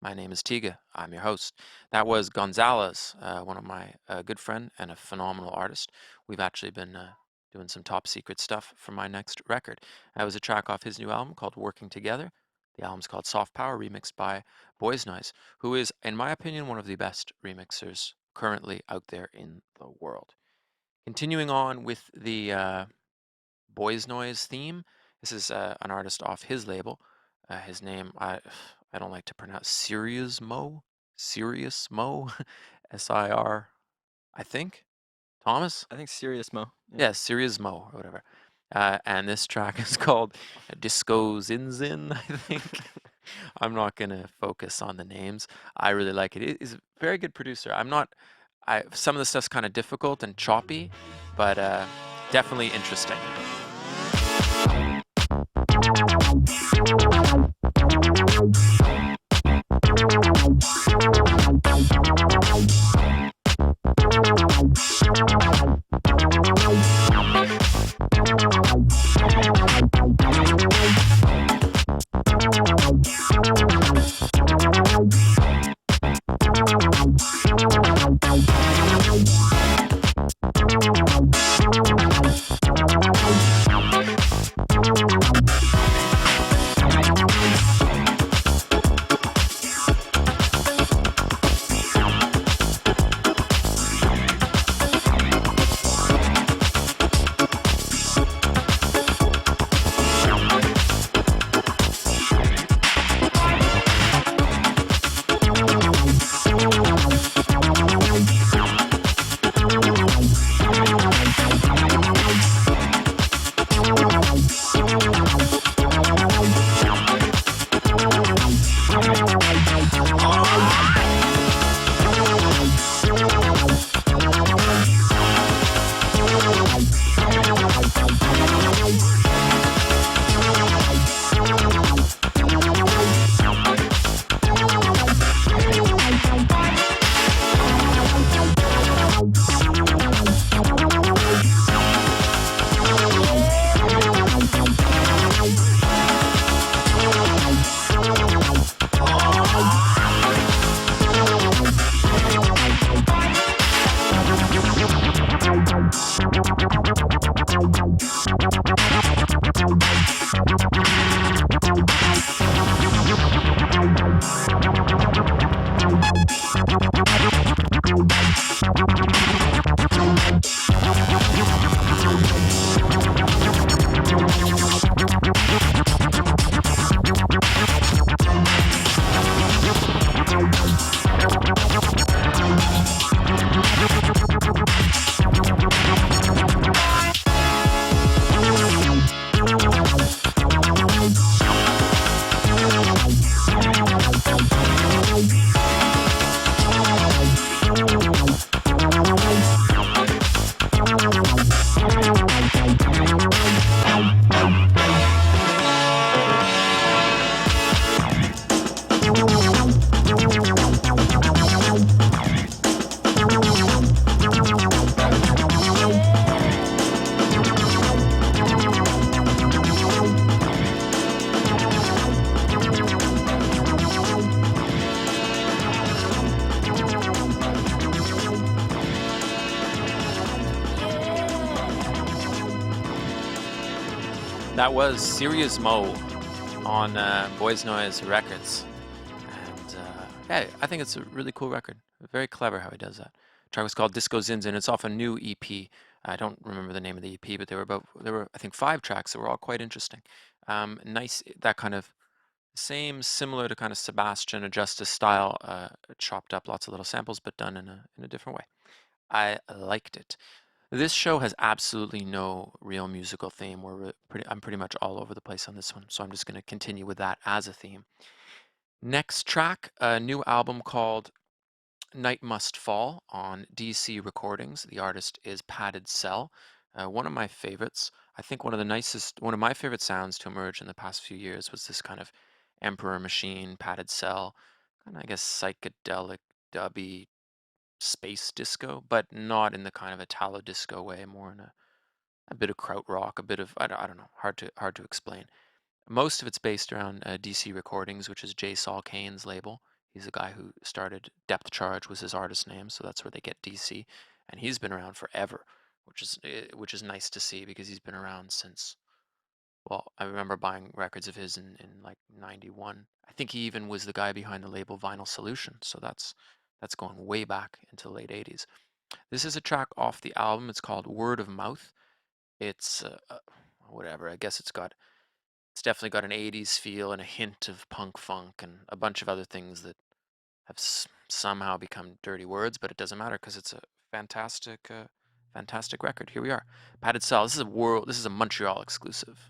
My name is Tiga. I'm your host. That was Gonzalez, one of my good friend and a phenomenal artist. We've actually been doing some top secret stuff for my next record. That was a track off his new album called Working Together. The album's called Soft Power, remixed by Boys Noise, who is, in my opinion, one of the best remixers currently out there in the world. Continuing on with the Boys Noise theme, this is an artist off his label. His name, I don't like to pronounce Siriusmo, Siriusmo, S-I-R, I think, Thomas? I think Siriusmo. Yeah, Siriusmo or whatever. And this track is called Disco Zinzin, I think. I'm not gonna focus on the names. I really like it. He's a very good producer. Some of the stuff's kind of difficult and choppy, but definitely interesting. That was Siriusmo on Boys Noise Records. And yeah, I think it's a really cool record. Very clever how he does that. The track was called Disco Zinzin. It's off a new EP. I don't remember the name of the EP, but there were I think 5 tracks that were all quite interesting. Nice, that kind of similar to kind of Sebastian or Justice style, chopped up lots of little samples, but done in a different way. I liked it. This show has absolutely no real musical theme. I'm pretty much all over the place on this one, so I'm just going to continue with that as a theme. Next track, a new album called Night Must Fall on DC Recordings. The artist is Padded Cell. One of my favorites. I think one of my favorite sounds to emerge in the past few years was this kind of Emperor Machine, Padded Cell, kind of, I guess, psychedelic, dubby, space disco, but not in the kind of Italo disco way, more in a bit of krautrock, a bit of, I don't know, hard to explain. Most of it's based around DC Recordings, which is J. Saul Kane's label. He's a guy who started Depth Charge was his artist name, so that's where they get DC, and he's been around forever, which is nice to see because he's been around since. Well, I remember buying records of his in like '91. I think he even was the guy behind the label Vinyl Solution, so that's going way back into the late '80s. This is a track off the album. It's called Word of Mouth. It's whatever. I guess it's definitely got an '80s feel and a hint of punk funk and a bunch of other things that have somehow become dirty words, but it doesn't matter because it's a fantastic record. Here we are, Padded Cell. This is a Montreal exclusive.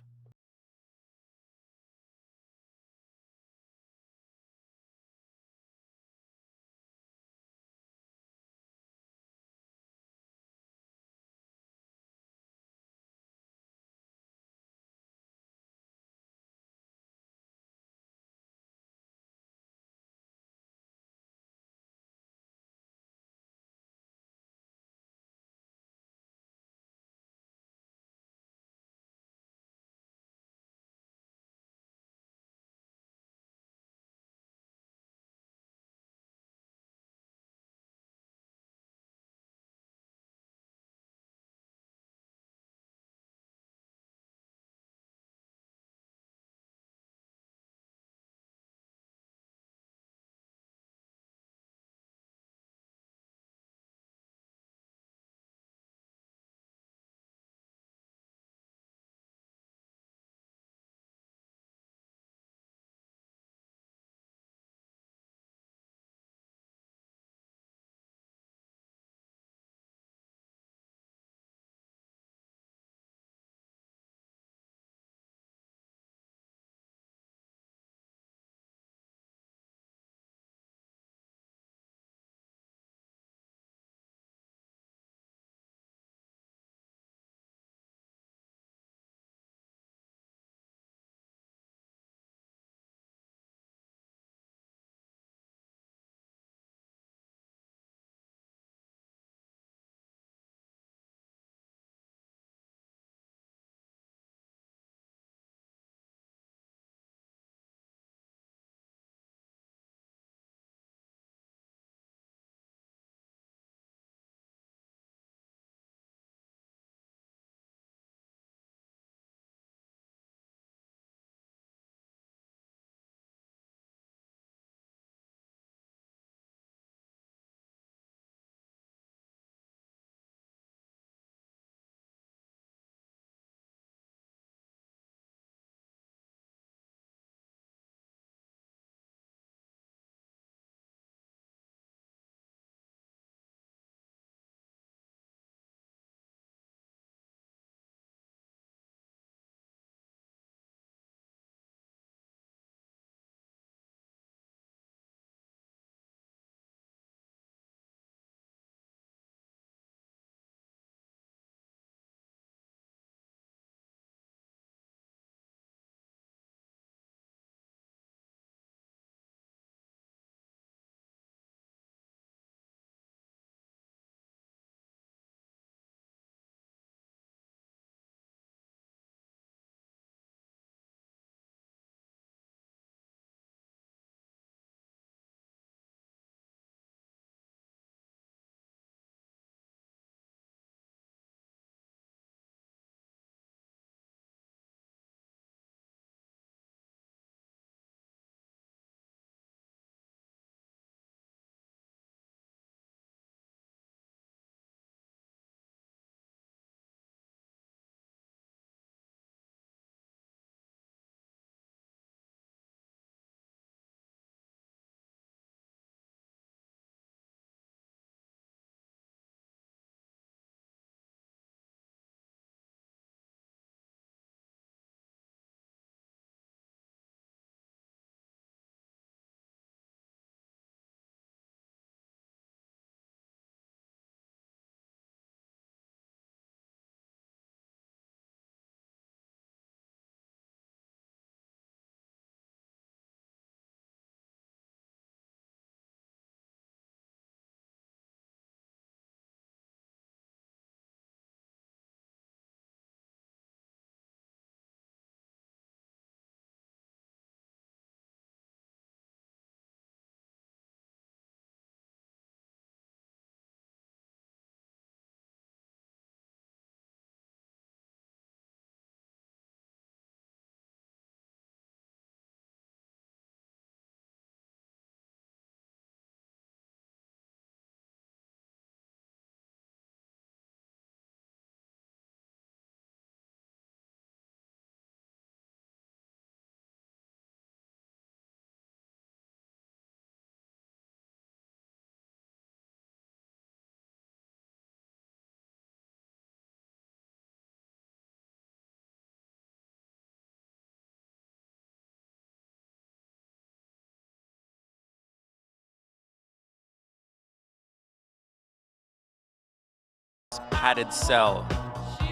Padded Cell,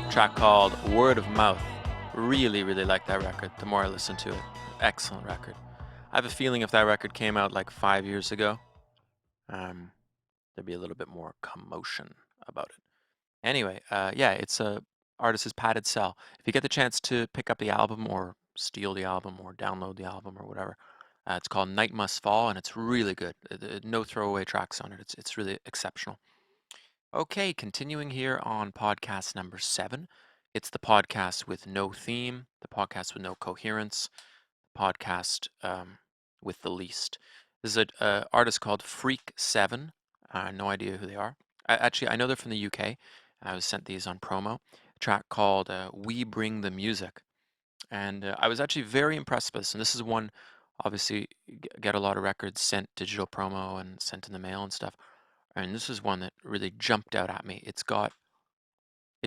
track called Word of Mouth. Really, really like that record the more I listen to it. Excellent record. I have a feeling if that record came out like 5 years ago, there'd be a little bit more commotion about it. Anyway, yeah, it's artist is Padded Cell. If you get the chance to pick up the album or steal the album or download the album or whatever, it's called Night Must Fall, and it's really good. No throwaway tracks on it. It's really exceptional. Okay, continuing here on podcast number 7. It's the podcast with no theme, the podcast with no coherence, the podcast with the least. This is an artist called Freak7. No idea who they are. I know they're from the UK. I was sent these on promo. A track called We Bring the Music. And I was actually very impressed by this. And this is one, obviously, get a lot of records sent digital promo and sent in the mail and stuff. And this is one that really jumped out at me. It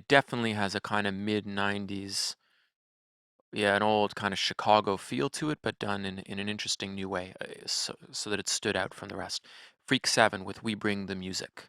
definitely has a kind of mid-90s, an old kind of Chicago feel to it, but done in an interesting new way, so that it stood out from the rest. Freak7 with We Bring the Music.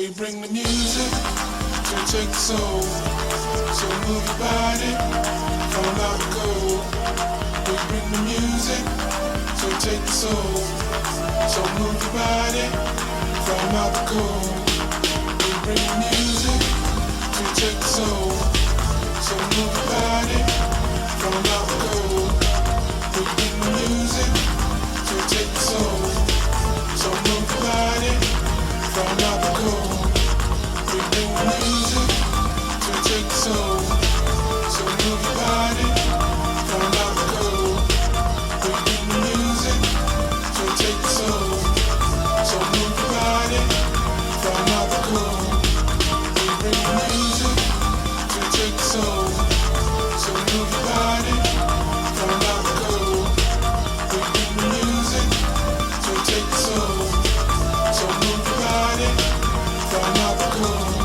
We bring the music to take the soul. So move your body from out the cold. We bring the music to take the soul. So move your body from out the cold. We bring the music to take the soul. So move your body from out the cold. We bring the music to take the soul. So move your body from out the cold. We bring the music to take the soul. So move your body from out the cold. We bring the music to take the soul. So move your body from out the cold. We bring the music to take the soul. So move your body from out the cold. We bring the music to take the soul. So move your body from out the cold.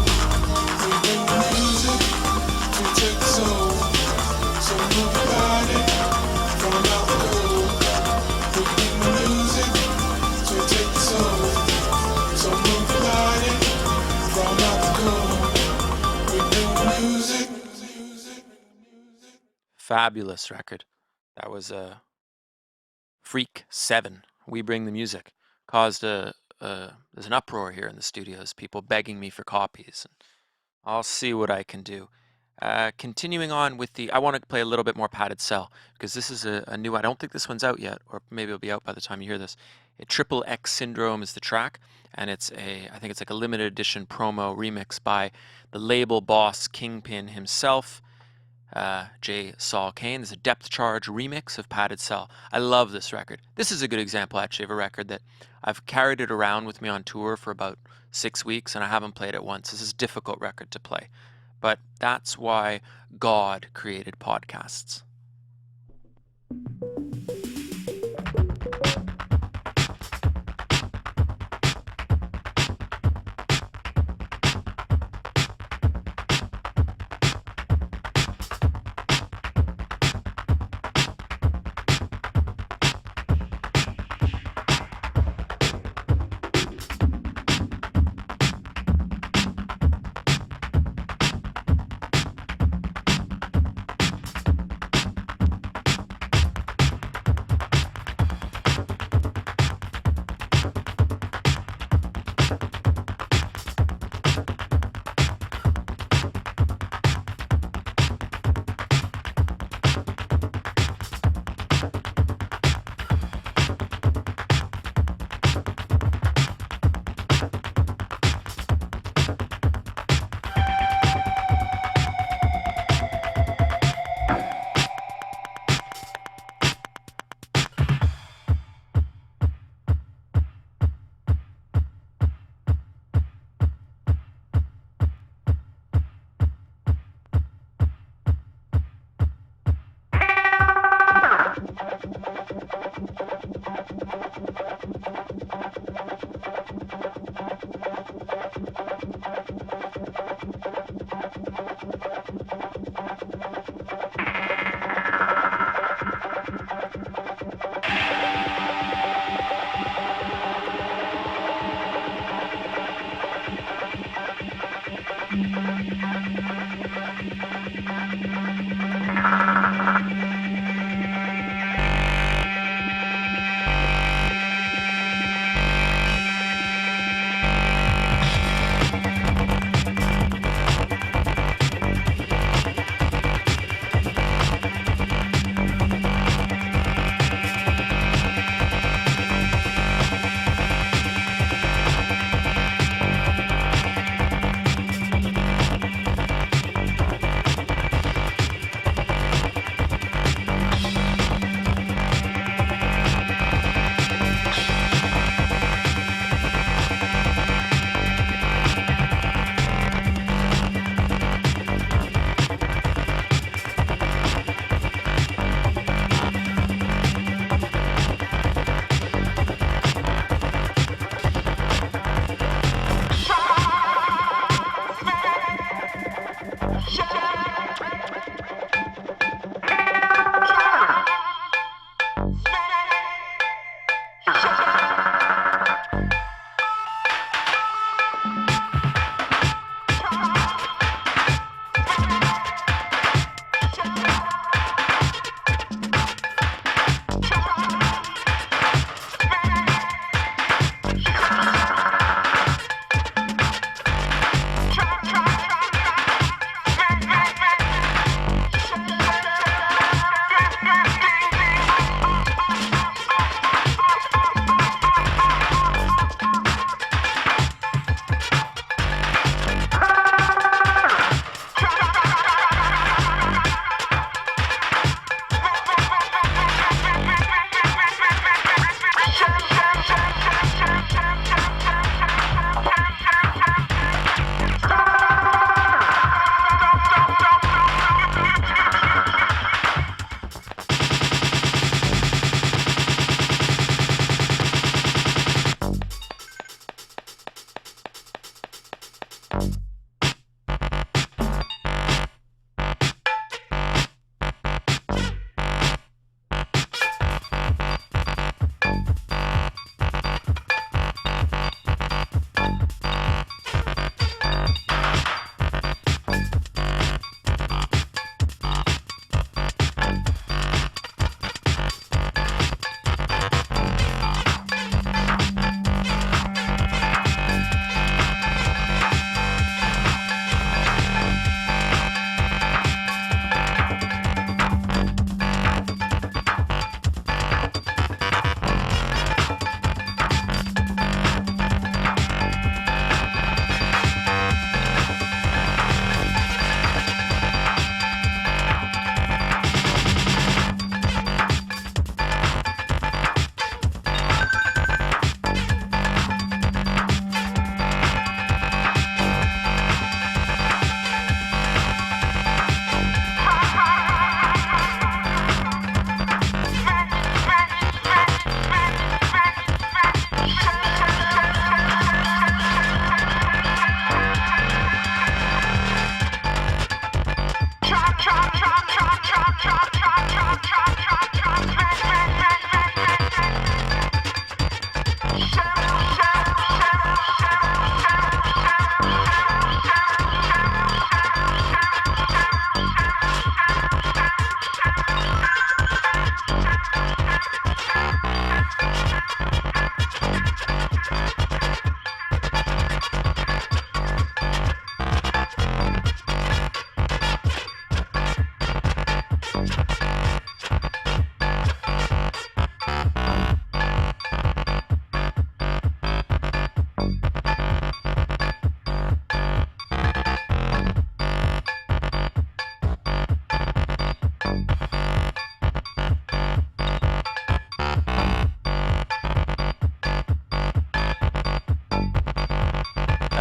We bring the music to take the soul. So move your body from out the cold. We bring the music to take the soul. So move your body from out the cold. We bring the music. Fabulous record. That was a Freak 7. We Bring the Music. Caused there's an uproar here in the studios. People begging me for copies. I'll see what I can do. Continuing on with I want to play a little bit more Padded Cell because this is a new. I don't think this one's out yet, or maybe it'll be out by the time you hear this. Triple X Syndrome is the track, and I think it's like a limited edition promo remix by the label boss Kingpin himself. J. Saul Kane. There's a Depth Charge remix of Padded Cell. I love this record. This is a good example, actually, of a record that I've carried it around with me on tour for about 6 weeks, and I haven't played it once. This is a difficult record to play. But that's why God created podcasts.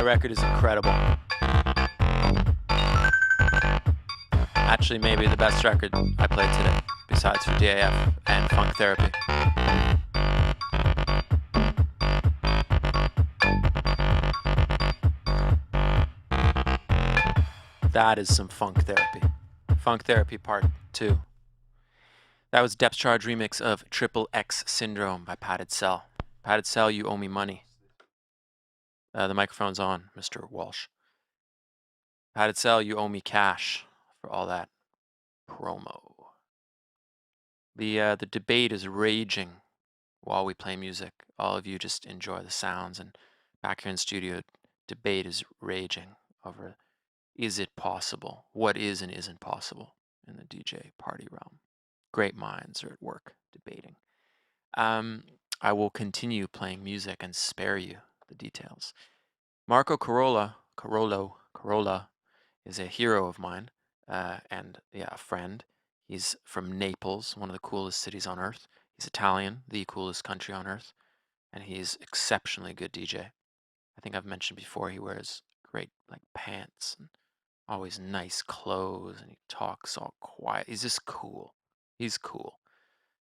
That record is incredible. Actually, maybe the best record I played today, besides for DAF and Funk Therapy. That is some Funk Therapy. Funk Therapy Part 2. That was Depth Charge remix of Triple X Syndrome by Padded Cell. Padded Cell, you owe me money. The microphone's on, Mr. Walsh. Padded Cell, you owe me cash for all that promo. The debate is raging while we play music. All of you just enjoy the sounds, and back here in studio, debate is raging over, is it possible? What is and isn't possible in the DJ party realm? Great minds are at work debating. I will continue playing music and spare you the details. Marco Carola is a hero of mine, and yeah, a friend. He's from Naples, one of the coolest cities on earth. He's Italian, the coolest country on earth, and he's exceptionally good DJ. I think I've mentioned before he wears great like pants and always nice clothes, and he talks all quiet. He's just cool. He's cool.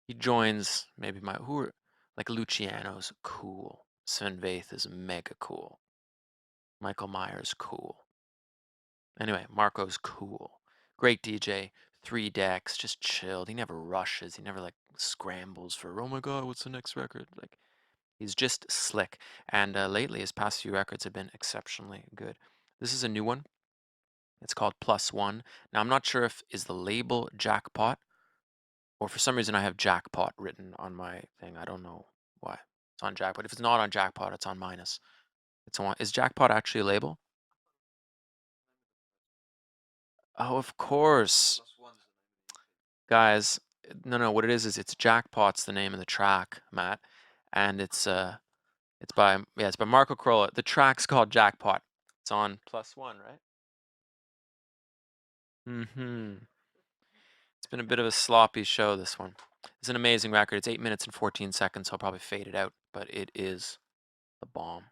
He joins maybe like Luciano's cool. Sven Väth is mega cool. Michael Myers cool. Anyway, Marco's cool. Great DJ. 3 decks, just chilled. He never rushes. He never like scrambles for, oh my god, what's the next record? Like, he's just slick. And lately, his past few records have been exceptionally good. This is a new one. It's called Plus One. Now, I'm not sure if is the label Jackpot, or for some reason I have Jackpot written on my thing. I don't know why. It's on Jackpot. If it's not on Jackpot, it's on minus. Is Jackpot actually a label? Oh, of course. Guys, no, what it is it's Jackpot's the name of the track, Matt. And it's by Marco Carola. The track's called Jackpot. It's on Plus One, right? Mm-hmm. It's been a bit of a sloppy show, this one. It's an amazing record. It's 8 minutes and 14 seconds, so I'll probably fade it out, but it is the bomb.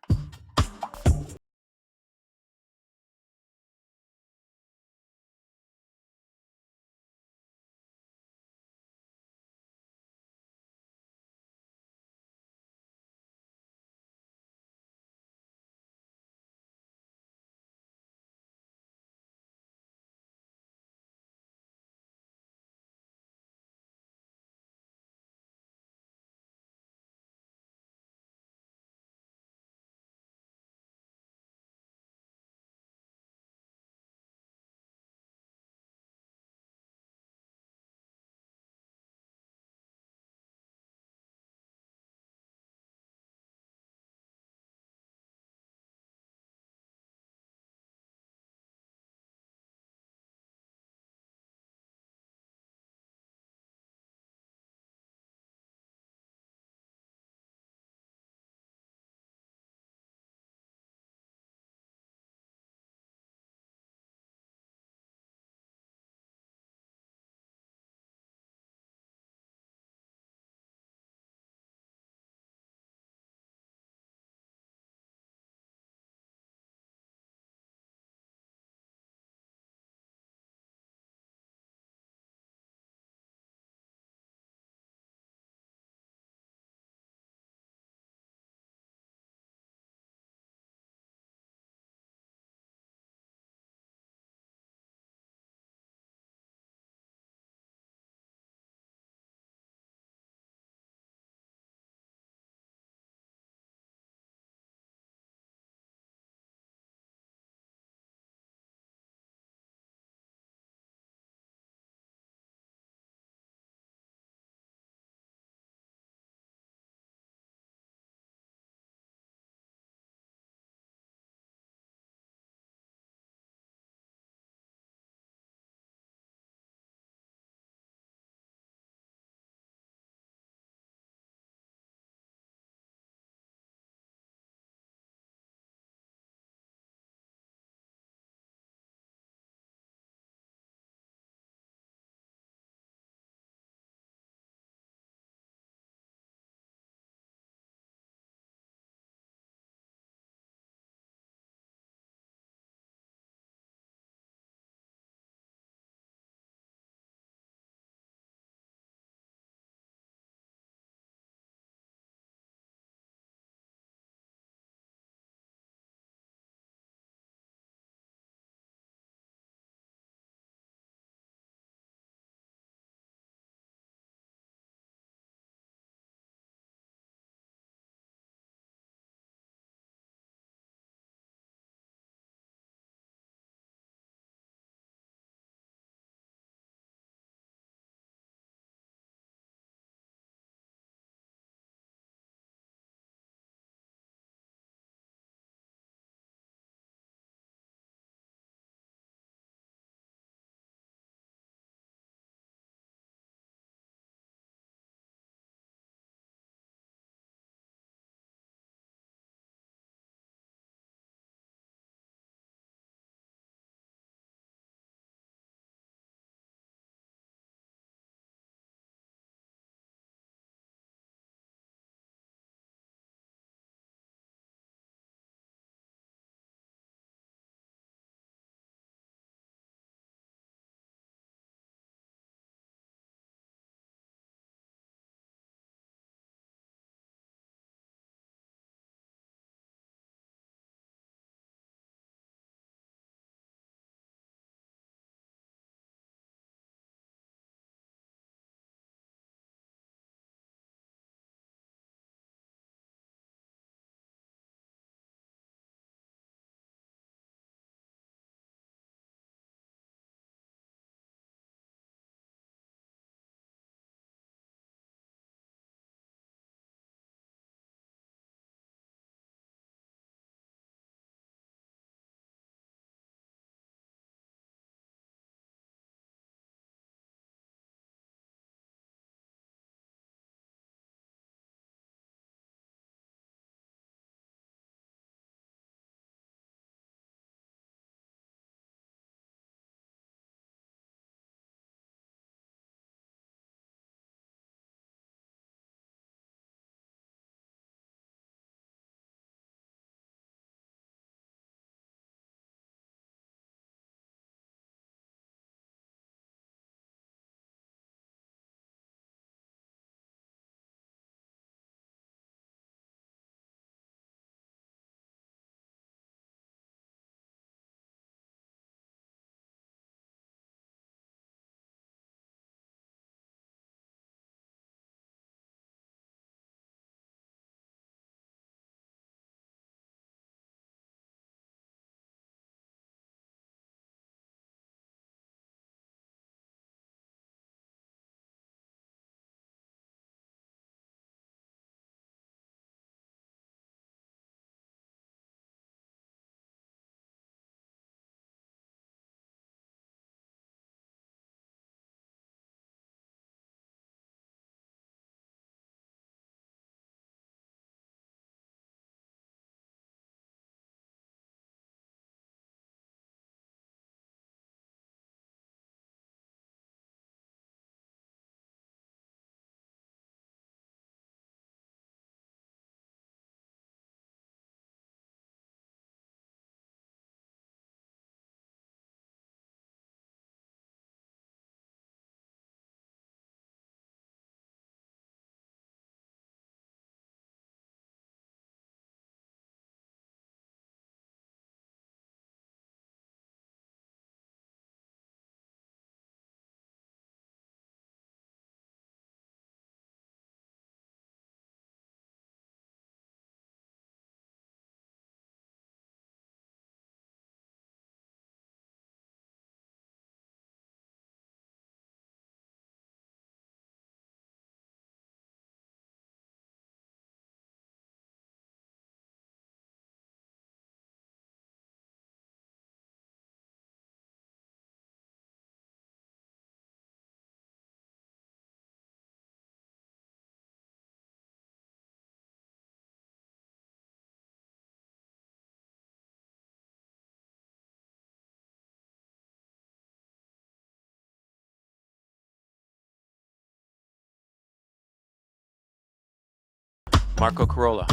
Marco Carola,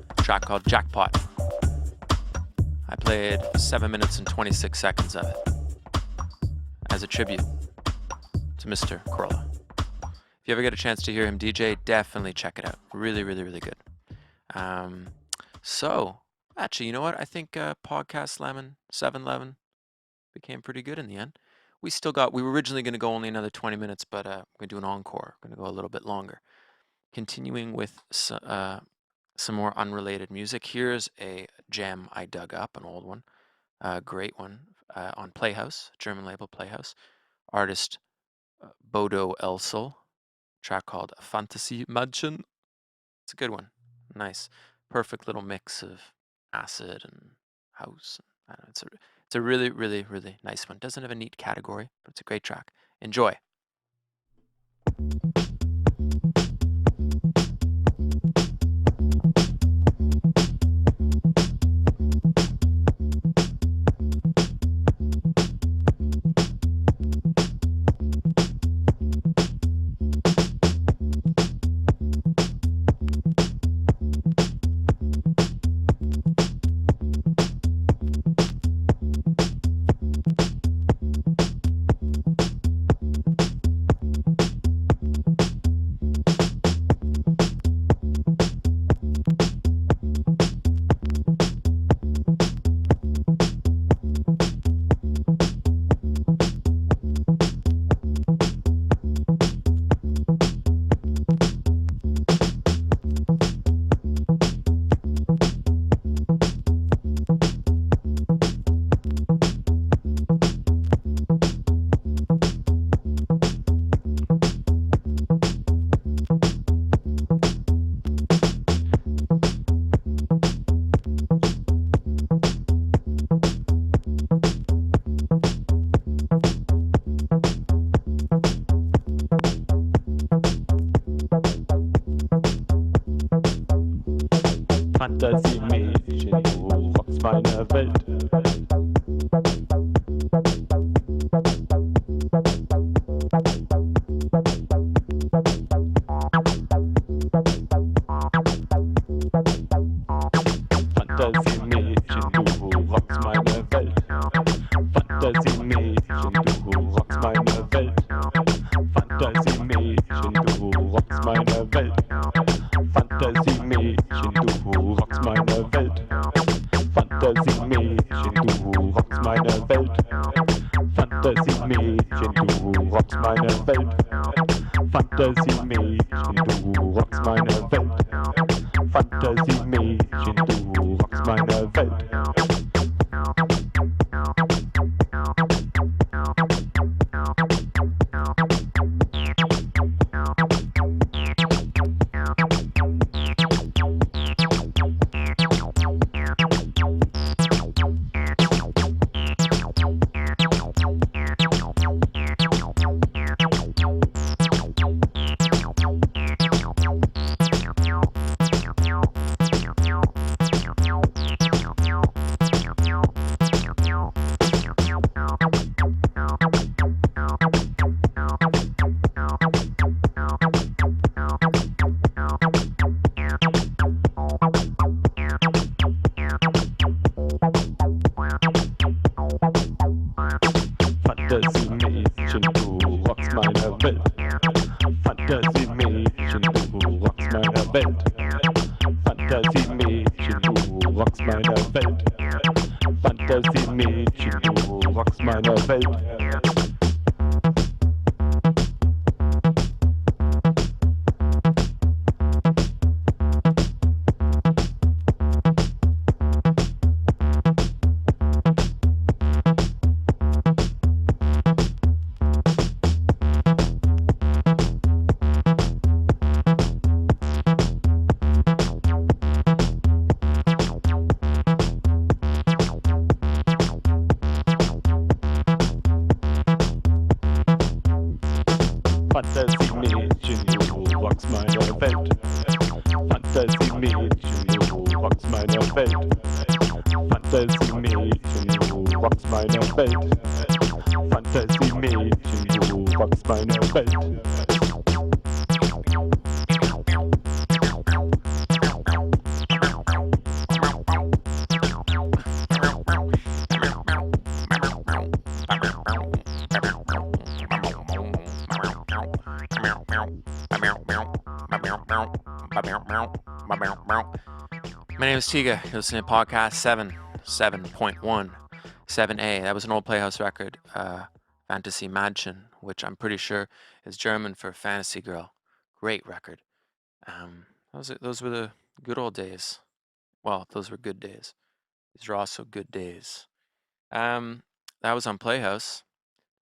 a track called Jackpot. I played 7 minutes and 26 seconds of it as a tribute to Mr. Carola. If you ever get a chance to hear him DJ, definitely check it out. Really, really, really good. So, actually, you know what? I think Podcast Lemon 711 became pretty good in the end. We were originally going to go only another 20 minutes, but we're going to do an encore. We're going to go a little bit longer. Continuing with some more unrelated music, here's a gem I dug up, an old one, a great one, on Playhouse, German label Playhouse. Artist Bodo Elsel, track called Fantasie Madchen. It's a good one. Nice. Perfect little mix of acid and house. I don't know, it's a really, really, really nice one. Doesn't have a neat category, but it's a great track. Enjoy. Fantasie-Mädchen, du rockst meine Welt. Fantasie-Mädchen, du rockst meine Welt. Fantasie-Mädchen, du rockst meine Welt. Fantasie-Mädchen, du rockst meine Welt. Fantasie-Mädchen, du rockst meine Welt. Fantasie-Mädchen, du rockst meine Welt. Fantasie-Mädchen, du rockst meine Welt. Fantasie-Mädchen, du rockst meine Welt. Fantasie-Mädchen, du rockst meine Welt. Fantasie-Mädchen, du rockst meine Welt. Fantasie-Mädchen, du rockst meine Welt. Fantasie-Mädchen, du rockst meine Welt. Fantasie-Mädchen, du rockst meine Welt. Fantasie-Mädchen, du rockst meine Welt. Fantasie-Mädchen, du rockst meine Welt. Fantasie-Mädchen, du rockst meine Welt. Fantasie-Mädchen, du rockst meine Welt. My name is Tiga. You're listening to podcast 7.1, 7A. That was an old Playhouse record, Fantasie Madchen, which I'm pretty sure is German for Fantasy Girl. Great record. Those were the good old days. Well, those were good days. These are also good days. That was on Playhouse.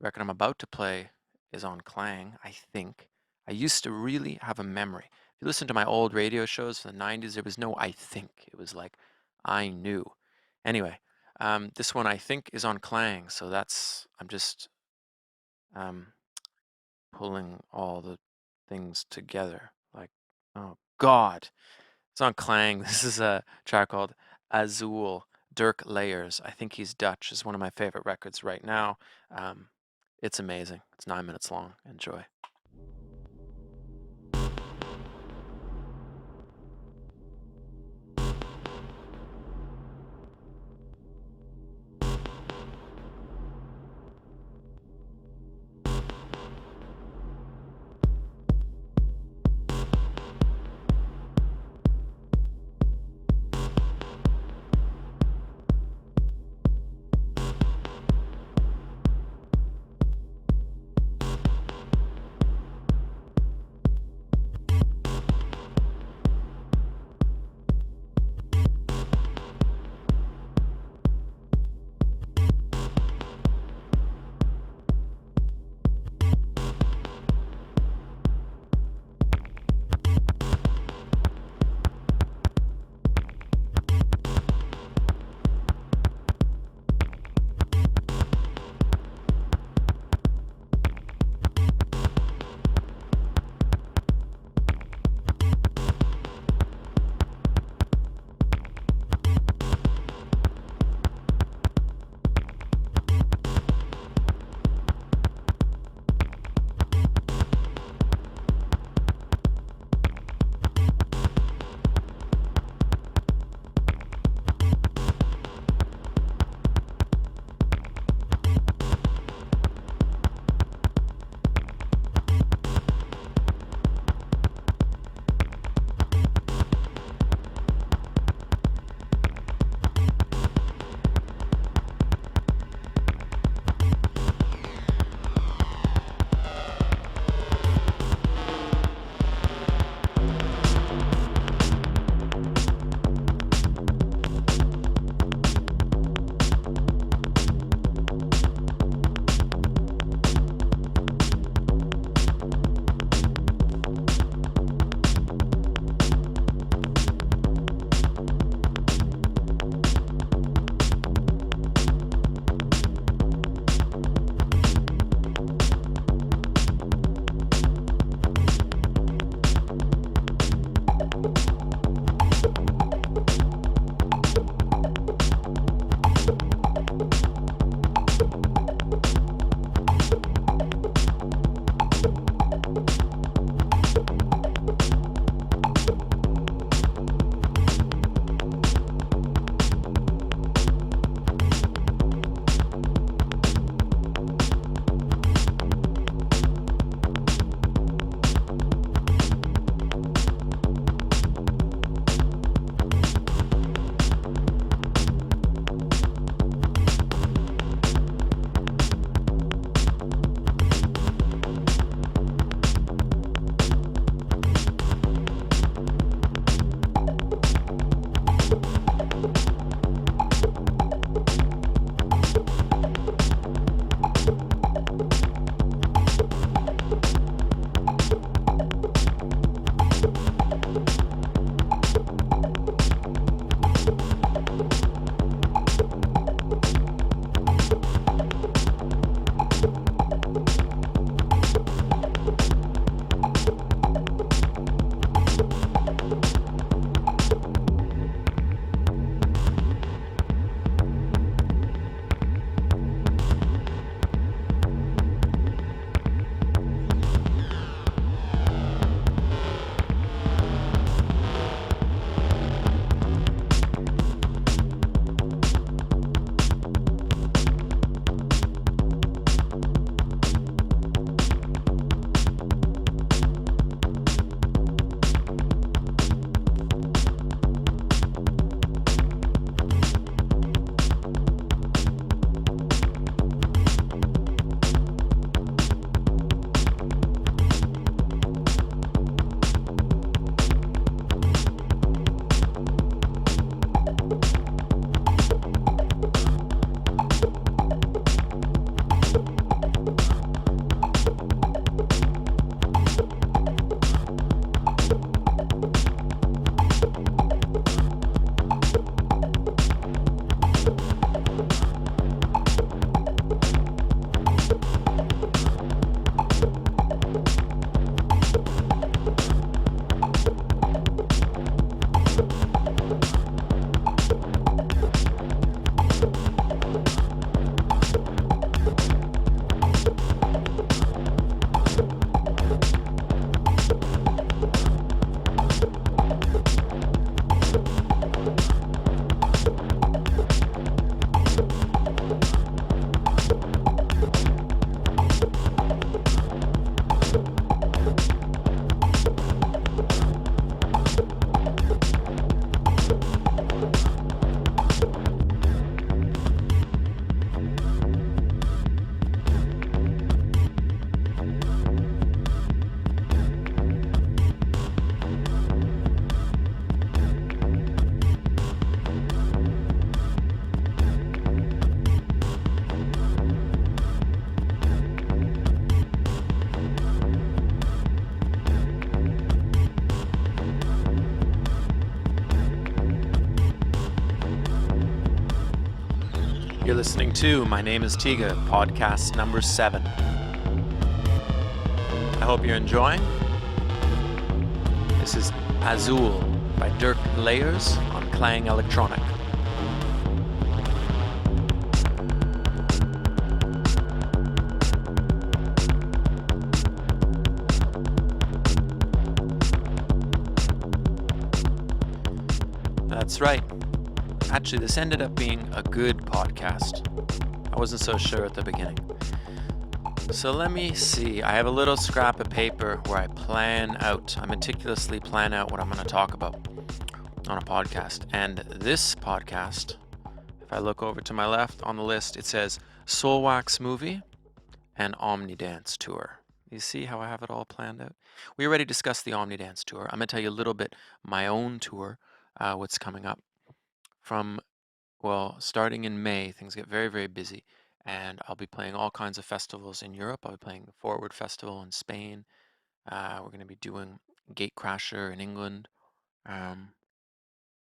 The record I'm about to play is on Klang, I think. I used to really have a memory. If you listen to my old radio shows from the 90s, there was no I think. It was like, I knew. Anyway, this one I think is on Klang, so I'm just pulling all the things together. Like, oh God. It's on Klang. This is a track called Azul, Dirk Leyers. I think he's Dutch. It's one of my favorite records right now. It's amazing. It's 9 minutes long. Enjoy. You're listening to My Name is Tiga, podcast number 7. I hope you're enjoying. This is Azul by Dirk and Leyers on Klang Electronic. That's right. Actually, this ended up being a good podcast. I wasn't so sure at the beginning. So let me see. I have a little scrap of paper where I meticulously plan out what I'm going to talk about on a podcast. And this podcast, if I look over to my left on the list, it says Soul Wax Movie and Omni Dance Tour. You see how I have it all planned out? We already discussed the Omni Dance Tour. I'm going to tell you a little bit my own tour, what's coming up. Starting in May, things get very, very busy, and I'll be playing all kinds of festivals in Europe. I'll be playing the Forward Festival in Spain. We're going to be doing Gatecrasher in England, a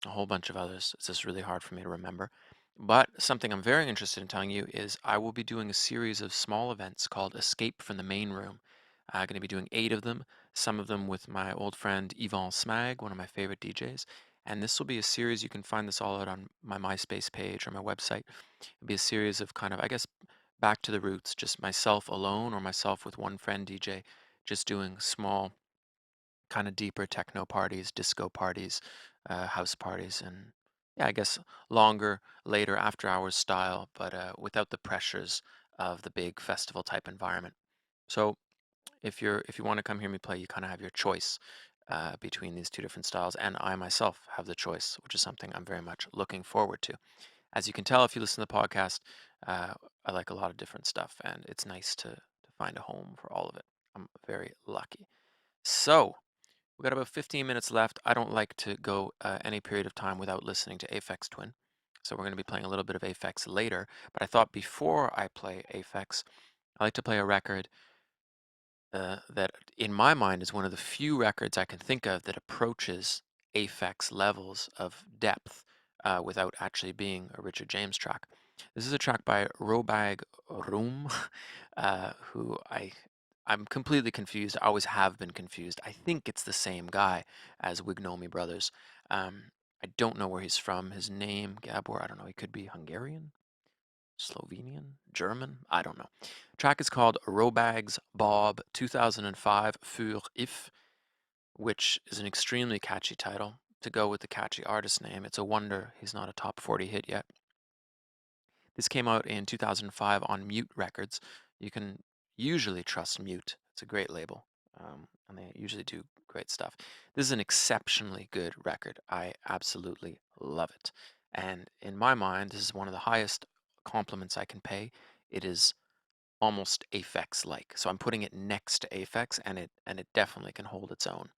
whole bunch of others. It's just really hard for me to remember. But something I'm very interested in telling you is I will be doing a series of small events called Escape from the Main Room. I'm going to be doing 8 of them, some of them with my old friend E11, one of my favorite DJs. And this will be a series, you can find this all out on my MySpace page or my website. It'll be a series of kind of, I guess, back to the roots, just myself alone or myself with one friend DJ, just doing small, kind of deeper techno parties, disco parties, house parties, and yeah, I guess longer, later, after hours style, but without the pressures of the big festival type environment. So if you want to come hear me play, you kind of have your choice between these two different styles, and I myself have the choice, which is something I'm very much looking forward to. As you can tell if you listen to the podcast, I like a lot of different stuff, and it's nice to find a home for all of it. I'm very lucky. So we got about 15 minutes left. I don't like to go any period of time without listening to Aphex Twin, so we're going to be playing a little bit of Aphex later, but I thought before I play Aphex, I like to play a record that in my mind is one of the few records I can think of that approaches Aphex levels of depth without actually being a Richard James track. This is a track by Robag Wruhme, who I'm completely confused. I always have been confused. I think it's the same guy as Wruhme Brothers. I don't know where he's from. His name, Gabor, I don't know. He could be Hungarian, Slovenian, German, I don't know. Track is called Robag's Bobb 2005 Für If, which is an extremely catchy title. To go with the catchy artist name, it's a wonder he's not a top 40 hit yet. This came out in 2005 on Mute Records. You can usually trust Mute. It's a great label, and they usually do great stuff. This is an exceptionally good record. I absolutely love it. And in my mind, this is one of the highest compliments I can pay. It is almost Aphex-like. So I'm putting it next to Aphex, and it definitely can hold its own.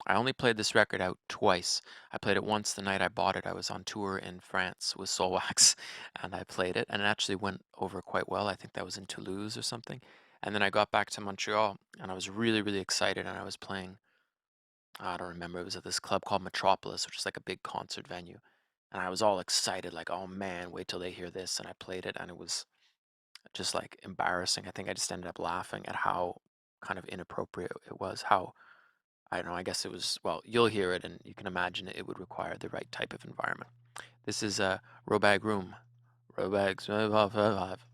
I only played this record out twice. I played it once the night I bought it. I was on tour in France with Soul Wax, and I played it, and it actually went over quite well. I think that was in Toulouse or something. And then I got back to Montreal, and I was really, really excited, and I was playing, I don't remember, it was at this club called Metropolis, which is like a big concert venue. And I was all excited, like, oh man, wait till they hear this. And I played it, and it was just like embarrassing. I think I just ended up laughing at how kind of inappropriate it was. How, I don't know, I guess it was, well, you'll hear it, and you can imagine it would require the right type of environment. This is Robag Wruhme. Robag's 5.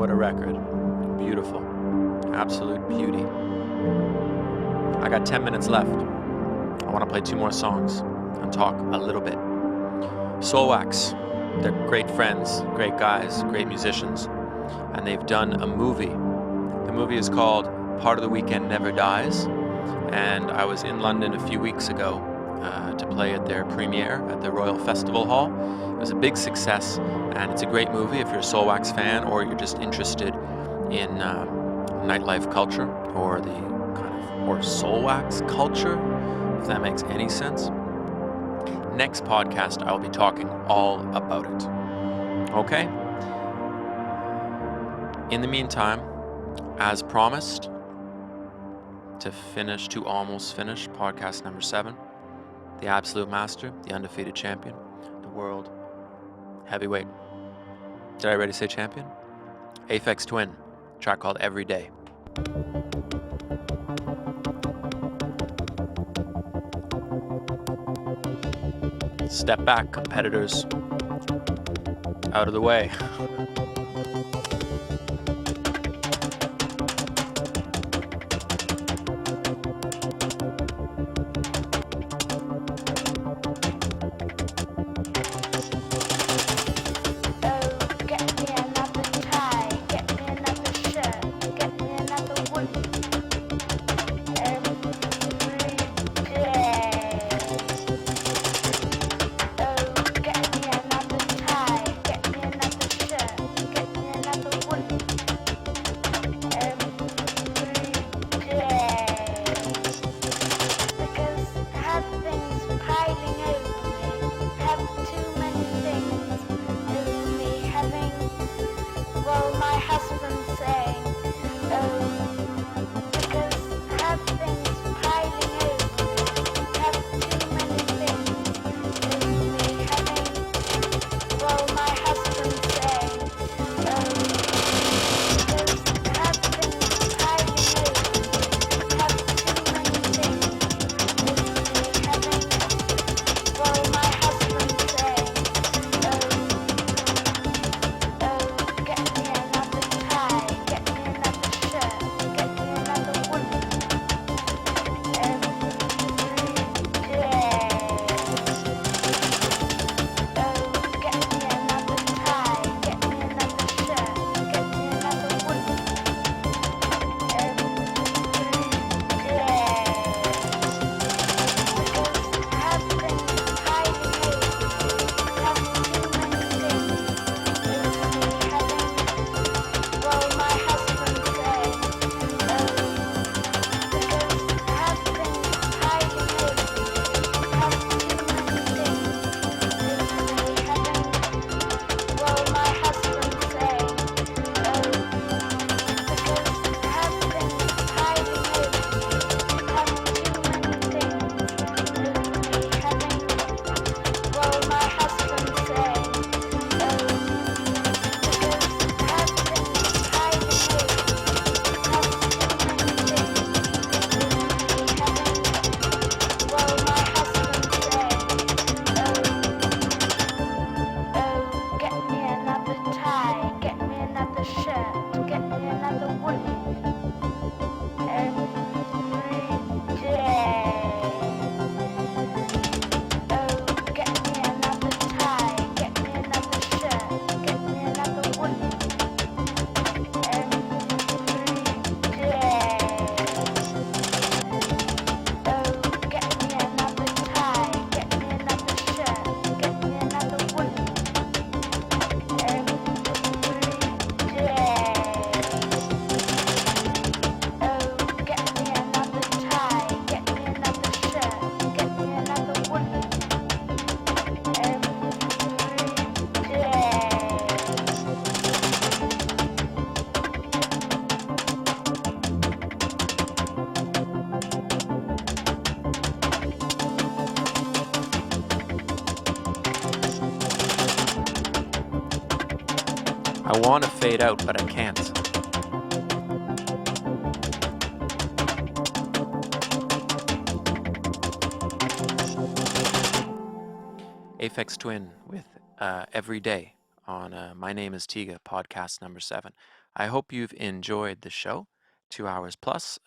What a record. Beautiful. Absolute beauty. I got 10 minutes left. I want to play 2 more songs and talk a little bit. Soulwax, they're great friends, great guys, great musicians, and they've done a movie. The movie is called Part of the Weekend Never Dies, and I was in London a few weeks ago to play at their premiere at the Royal Festival Hall. It was a big success, and it's a great movie if you're a Soulwax fan or you're just interested in nightlife culture or the or Soulwax culture, if that makes any sense. Next podcast, I'll be talking all about it. Okay? In the meantime, as promised, to almost finish podcast number 7, the absolute master, the undefeated champion, the world heavyweight. Did I already say champion? Aphex Twin, track called Every Day. Step back, competitors. Out of the way. I want to fade out, but I can't. Aphex Twin with Every Day on My Name is Tiga, podcast number 7. I hope you've enjoyed the show. 2 hours plus,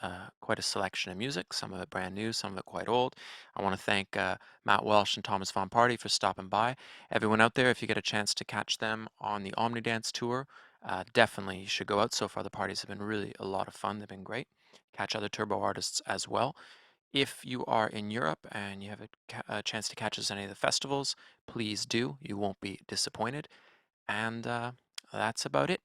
quite a selection of music, some of it brand new, some of it quite old. I want to thank Matt Walsh and Thomas Von Party for stopping by. Everyone out there, if you get a chance to catch them on the Omnidance tour, definitely you should go out. So far, the parties have been really a lot of fun. They've been great. Catch other Turbo artists as well. If you are in Europe and you have a chance to catch us at any of the festivals, please do. You won't be disappointed. And that's about it.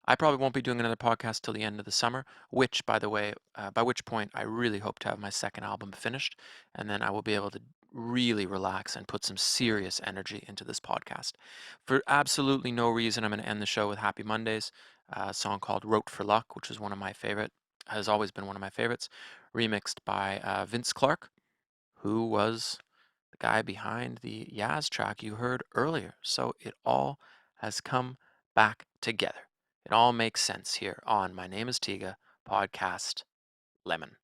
I probably won't be doing another podcast till the end of the summer, which, by the way, by which point I really hope to have my second album finished, and then I will be able to really relax and put some serious energy into this podcast. For absolutely no reason, I'm going to end the show with Happy Mondays, a song called Wrote for Luck, which is one of my favorite, has always been one of my favorites, remixed by Vince Clarke, who was the guy behind the Yaz track you heard earlier. So it all has come back together. It all makes sense here on My Name is Tiga podcast Lemon.